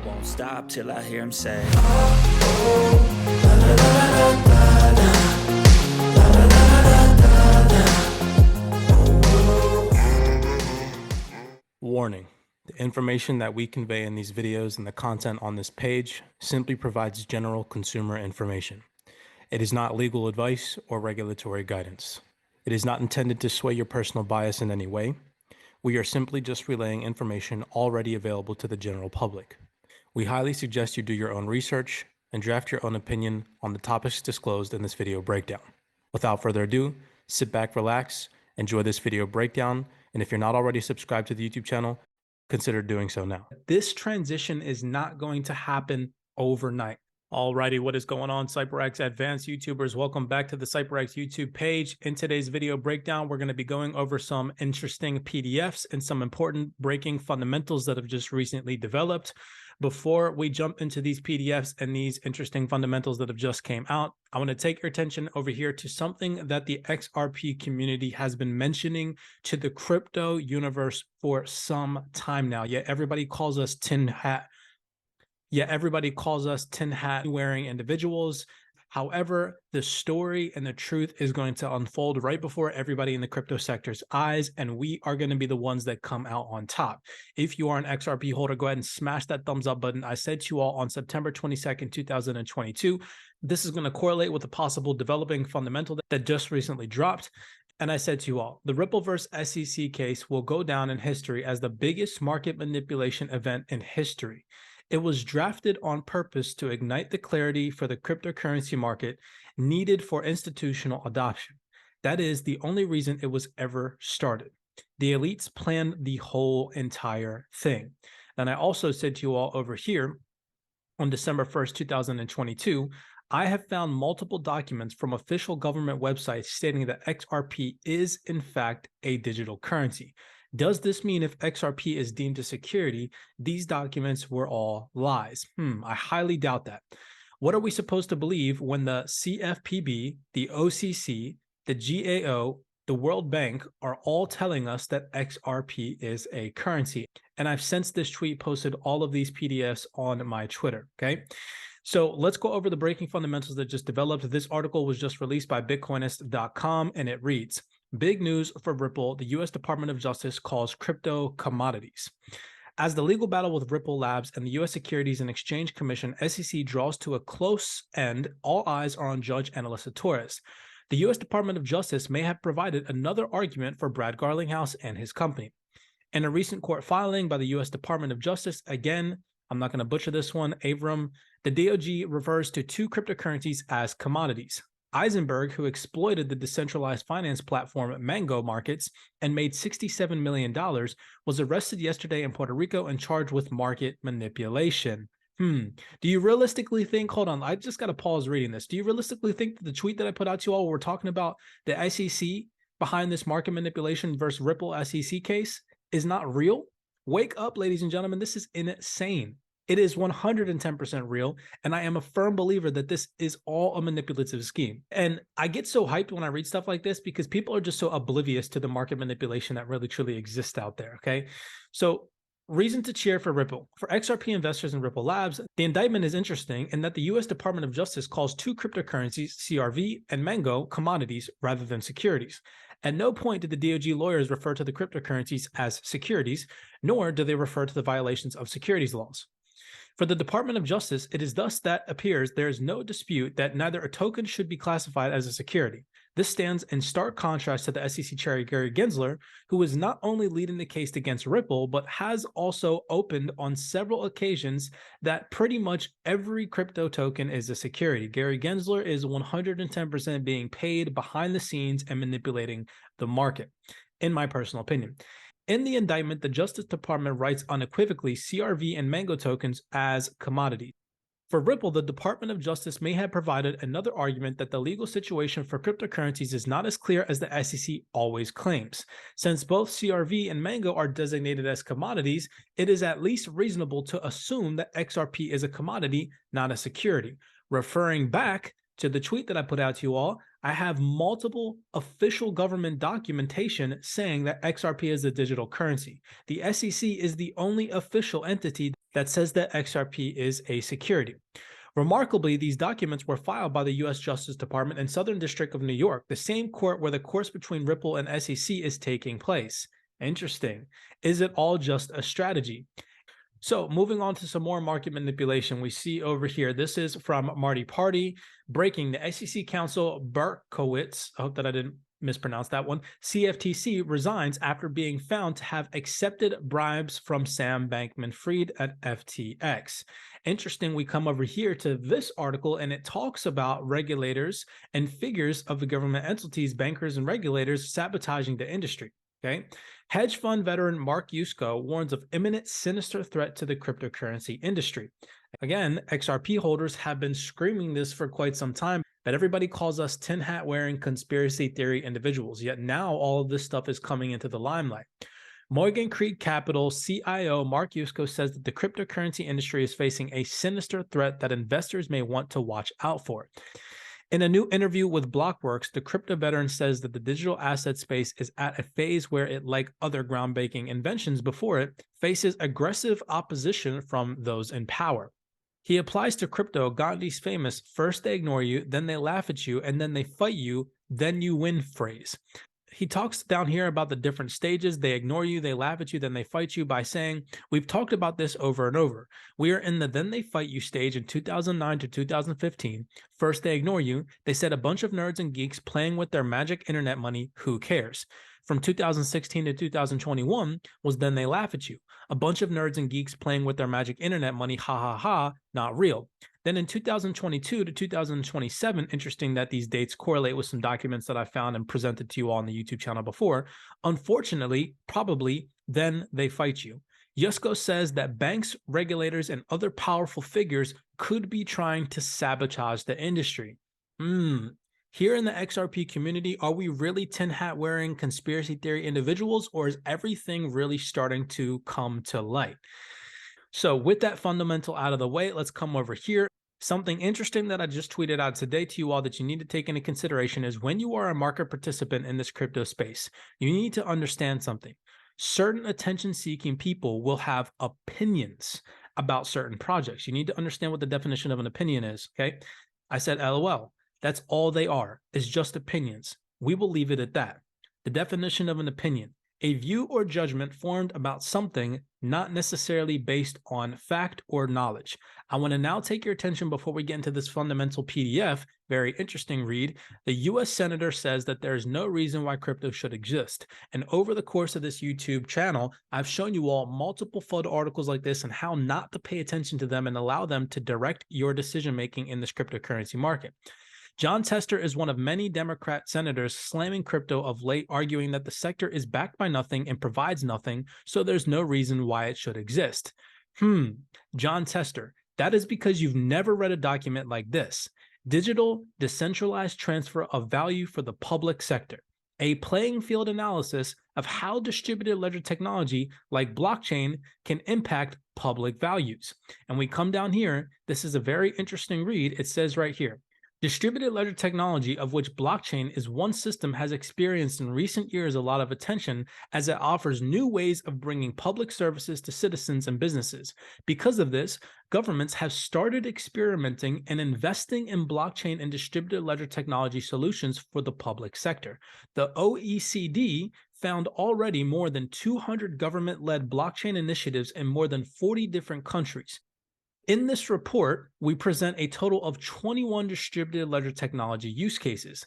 won't stop till I hear him say, Warning: the information that we convey in these videos and the content on this page simply provides general consumer information. It is not legal advice or regulatory guidance. It is not intended to sway your personal bias in any way. We are simply just relaying information already available to the general public. We highly suggest you do your own research and draft your own opinion on the topics disclosed in this video breakdown. Without further ado, sit back, relax, enjoy this video breakdown, and if you're not already subscribed to the YouTube channel, consider doing so now. This transition is not going to happen overnight. Alrighty, what is going on, CYPRX advanced YouTubers? Welcome back to the CYPRX YouTube page. In today's video breakdown, we're going to be going over some interesting PDFs and some important breaking fundamentals that have just recently developed. Before we jump into these PDFs and these interesting fundamentals that have just came out, I want to take your attention over here to something that the XRP community has been mentioning to the crypto universe for some time now. Yet everybody calls us tin hat wearing individuals. However, the story and the truth is going to unfold right before everybody in the crypto sector's eyes, and we are going to be the ones that come out on top. If you are an XRP holder, go ahead and smash that thumbs up button. I said to you all on September 22nd, 2022, this is going to correlate with a possible developing fundamental that just recently dropped. And I said to you all, the Ripple versus SEC case will go down in history as the biggest market manipulation event in history. It was drafted on purpose to ignite the clarity for the cryptocurrency market needed for institutional adoption. That is the only reason it was ever started. The elites planned the whole entire thing. And I also said to you all over here on December 1st, 2022, I have found multiple documents from official government websites stating that XRP is in fact a digital currency. Does this mean if XRP is deemed a security, these documents were all lies? I highly doubt that. What are we supposed to believe when the CFPB, the OCC, the GAO, the World Bank are all telling us that XRP is a currency? And I've since this tweet posted all of these PDFs on my Twitter, okay? So let's go over the breaking fundamentals that just developed. This article was just released by Bitcoinist.com, and it reads, big news for Ripple, the U.S. Department of Justice calls crypto commodities. As the legal battle with Ripple Labs and the U.S. Securities and Exchange Commission, SEC, draws to a close end, all eyes are on Judge Analisa Torres. The U.S. Department of Justice may have provided another argument for Brad Garlinghouse and his company. In a recent court filing by the U.S. Department of Justice, again, I'm not going to butcher this one, Avram, the DOJ refers to two cryptocurrencies as commodities. Eisenberg, who exploited the decentralized finance platform Mango Markets and made $67 million, was arrested yesterday in Puerto Rico and charged with market manipulation. Do you realistically think, hold on, I just got to pause reading this. Do you realistically think that the tweet that I put out to you all, we're talking about the SEC behind this market manipulation versus Ripple SEC case is not real? Wake up, ladies and gentlemen, this is insane. It is 110% real, and I am a firm believer that this is all a manipulative scheme. And I get so hyped when I read stuff like this because people are just so oblivious to the market manipulation that really truly exists out there, okay? So reason to cheer for Ripple. For XRP investors in Ripple Labs, the indictment is interesting in that the U.S. Department of Justice calls two cryptocurrencies, CRV and Mango, commodities rather than securities. At no point did the DOJ lawyers refer to the cryptocurrencies as securities, nor do they refer to the violations of securities laws. For the Department of Justice, it is thus that appears there is no dispute that neither a token should be classified as a security. This stands in stark contrast to the SEC chair Gary Gensler, who is not only leading the case against Ripple, but has also opened on several occasions that pretty much every crypto token is a security. Gary Gensler is 110% being paid behind the scenes and manipulating the market, in my personal opinion. In the indictment, the Justice Department writes unequivocally CRV and Mango tokens as commodities. For Ripple, the Department of Justice may have provided another argument that the legal situation for cryptocurrencies is not as clear as the SEC always claims. Since both CRV and Mango are designated as commodities, it is at least reasonable to assume that XRP is a commodity, not a security. Referring back to the tweet that I put out to you all, I have multiple official government documentation saying that XRP is a digital currency. The SEC is the only official entity that says that XRP is a security. Remarkably, these documents were filed by the U.S. Justice Department in Southern District of New York, the same court where the course between Ripple and SEC is taking place. Interesting. Is it all just a strategy? So moving on to some more market manipulation, we see over here, this is from Marty Party, breaking the SEC counsel Berkowitz, I hope that I didn't mispronounce that one, CFTC resigns after being found to have accepted bribes from Sam Bankman-Fried at FTX. Interesting, we come over here to this article and it talks about regulators and figures of the government entities, bankers and regulators sabotaging the industry. Okay. Hedge fund veteran Mark Yusko warns of imminent sinister threat to the cryptocurrency industry. Again, XRP holders have been screaming this for quite some time, but everybody calls us tin hat wearing conspiracy theory individuals. Yet now all of this stuff is coming into the limelight. Morgan Creek Capital CIO Mark Yusko says that the cryptocurrency industry is facing a sinister threat that investors may want to watch out for. In a new interview with Blockworks, the crypto veteran says that the digital asset space is at a phase where it, like other groundbreaking inventions before it, faces aggressive opposition from those in power. He applies to crypto Gandhi's famous "first they ignore you, then they laugh at you, and then they fight you, then you win" phrase. He talks down here about the different stages. They ignore you, they laugh at you, then they fight you by saying, we've talked about this over and over. We are in the then they fight you stage in 2009 to 2015. First, they ignore you. They said a bunch of nerds and geeks playing with their magic internet money. Who cares? From 2016 to 2021 was then they laugh at you. A bunch of nerds and geeks playing with their magic internet money. Ha ha ha, not real. Then in 2022 to 2027, interesting that these dates correlate with some documents that I found and presented to you all on the YouTube channel before. Unfortunately, probably, then they fight you. Yusko says that banks, regulators, and other powerful figures could be trying to sabotage the industry. Here in the XRP community, are we really tin hat wearing conspiracy theory individuals, or is everything really starting to come to light? So with that fundamental out of the way, let's come over here. Something interesting that I just tweeted out today to you all that you need to take into consideration is when you are a market participant in this crypto space, you need to understand something. Certain attention-seeking people will have opinions about certain projects. You need to understand what the definition of an opinion is, okay? I said LOL. That's all they are, is just opinions. We will leave it at that. The definition of an opinion: a view or judgment formed about something, not necessarily based on fact or knowledge. I want to now take your attention before we get into this fundamental PDF. Very interesting read. The US Senator says that there is no reason why crypto should exist. And over the course of this YouTube channel, I've shown you all multiple photo articles like this and how not to pay attention to them and allow them to direct your decision-making in this cryptocurrency market. John Tester is one of many Democrat senators slamming crypto of late, arguing that the sector is backed by nothing and provides nothing, so there's no reason why it should exist. John Tester, that is because you've never read a document like this: Digital Decentralized Transfer of Value for the Public Sector, a playing field analysis of how distributed ledger technology like blockchain can impact public values. And we come down here, this is a very interesting read. It says right here, distributed ledger technology, of which blockchain is one system, has experienced in recent years a lot of attention as it offers new ways of bringing public services to citizens and businesses. Because of this, governments have started experimenting and investing in blockchain and distributed ledger technology solutions for the public sector. The OECD found already more than 200 government-led blockchain initiatives in more than 40 different countries. In this report, we present a total of 21 distributed ledger technology use cases.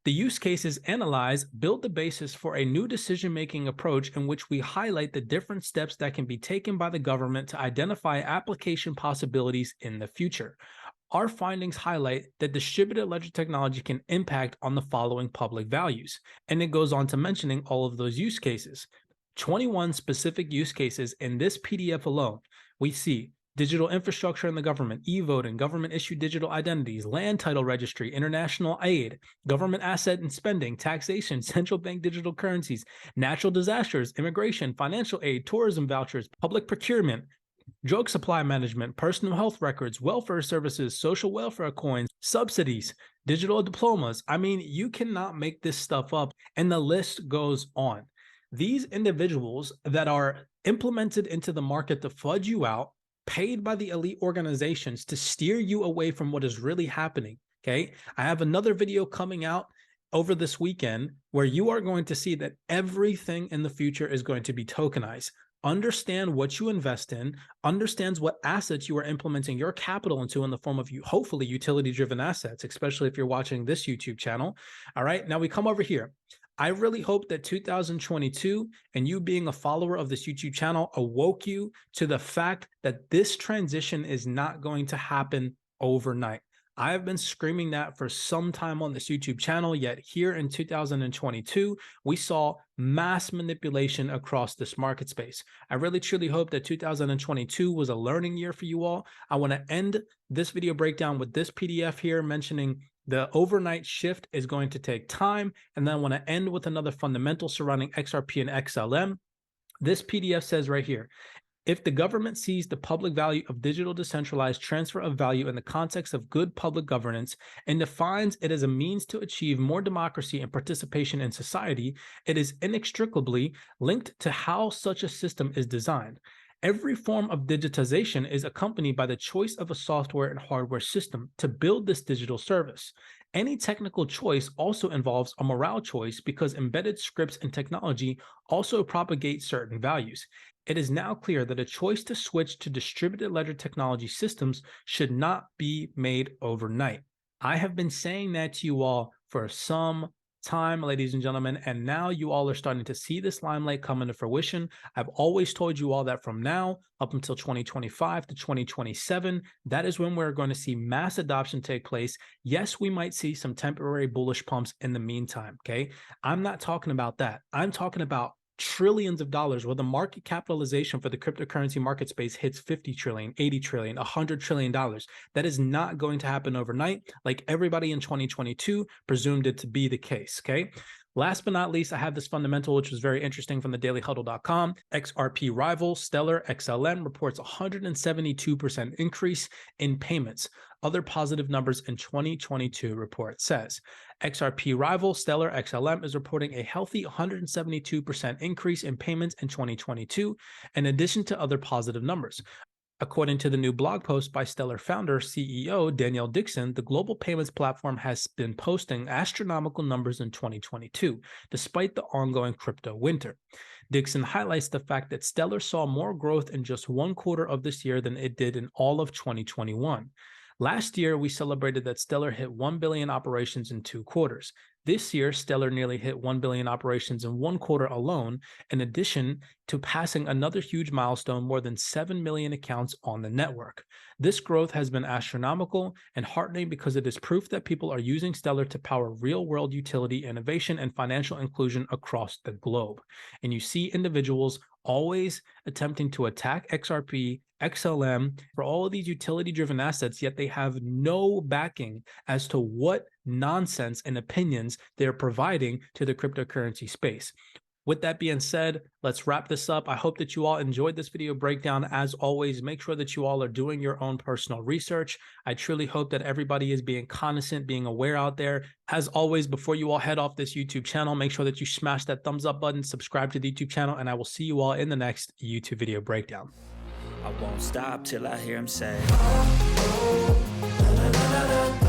The use cases analyzed build the basis for a new decision-making approach in which we highlight the different steps that can be taken by the government to identify application possibilities in the future. Our findings highlight that distributed ledger technology can impact on the following public values, and it goes on to mentioning all of those use cases. 21 specific use cases in this PDF alone. We see digital infrastructure in the government, e-voting, government-issued digital identities, land title registry, international aid, government asset and spending, taxation, central bank digital currencies, natural disasters, immigration, financial aid, tourism vouchers, public procurement, drug supply management, personal health records, welfare services, social welfare coins, subsidies, digital diplomas. I mean, you cannot make this stuff up, and the list goes on. These individuals that are implemented into the market to fudge you out paid by the elite organizations to steer you away from what is really happening. Okay. I have another video coming out over this weekend where you are going to see that everything in the future is going to be tokenized. Understand what you invest in, understands what assets you are implementing your capital into in the form of hopefully utility-driven assets, especially if you're watching this YouTube channel. All right, now we come over here. I really hope that 2022 and you being a follower of this YouTube channel awoke you to the fact that this transition is not going to happen overnight. I have been screaming that for some time on this YouTube channel, yet here in 2022, we saw mass manipulation across this market space. I really truly hope that 2022 was a learning year for you all. I want to end this video breakdown with this PDF here mentioning the overnight shift is going to take time. And then I want to end with another fundamental surrounding XRP and XLM. This PDF says right here, if the government sees the public value of digital decentralized transfer of value in the context of good public governance and defines it as a means to achieve more democracy and participation in society, it is inextricably linked to how such a system is designed. Every form of digitization is accompanied by the choice of a software and hardware system to build this digital service. Any technical choice also involves a morale choice because embedded scripts and technology also propagate certain values. It is now clear that a choice to switch to distributed ledger technology systems should not be made overnight. I have been saying that to you all for some time, ladies and gentlemen, and now you all are starting to see this limelight come into fruition. I've always told you all that from now up until 2025 to 2027, that is when we're going to see mass adoption take place. Yes, we might see some temporary bullish pumps in the meantime, okay? I'm not talking about that. I'm talking about trillions of dollars where the market capitalization for the cryptocurrency market space hits 50 trillion, 80 trillion, $100 trillion. That is not going to happen overnight, like everybody in 2022 presumed it to be the case, okay? Last but not least, I have this fundamental, which was very interesting from the dailyhuddle.com. XRP rival Stellar XLM reports 172% increase in payments. Other positive numbers in 2022 report says. XRP rival Stellar XLM is reporting a healthy 172% increase in payments in 2022, in addition to other positive numbers. According to the new blog post by Stellar founder CEO Danielle Dixon, the global payments platform has been posting astronomical numbers in 2022, despite the ongoing crypto winter. Dixon highlights the fact that Stellar saw more growth in just one quarter of this year than it did in all of 2021. Last year, we celebrated that Stellar hit 1 billion operations in 2 quarters. This year, Stellar nearly hit 1 billion operations in 1 quarter alone, in addition to passing another huge milestone, more than 7 million accounts on the network. This growth has been astronomical and heartening because it is proof that people are using Stellar to power real-world utility, innovation, and financial inclusion across the globe. And you see individuals always attempting to attack XRP, XLM for all of these utility-driven assets, yet they have no backing as to what nonsense and opinions they're providing to the cryptocurrency space. With that being said, let's wrap this up. I hope that you all enjoyed this video breakdown. As always, make sure that you all are doing your own personal research. I truly hope that everybody is being cognizant, being aware out there. As always, before you all head off this YouTube channel, make sure that you smash that thumbs up button, subscribe to the YouTube channel, and I will see you all in the next YouTube video breakdown. I won't stop till I hear him say, oh, oh,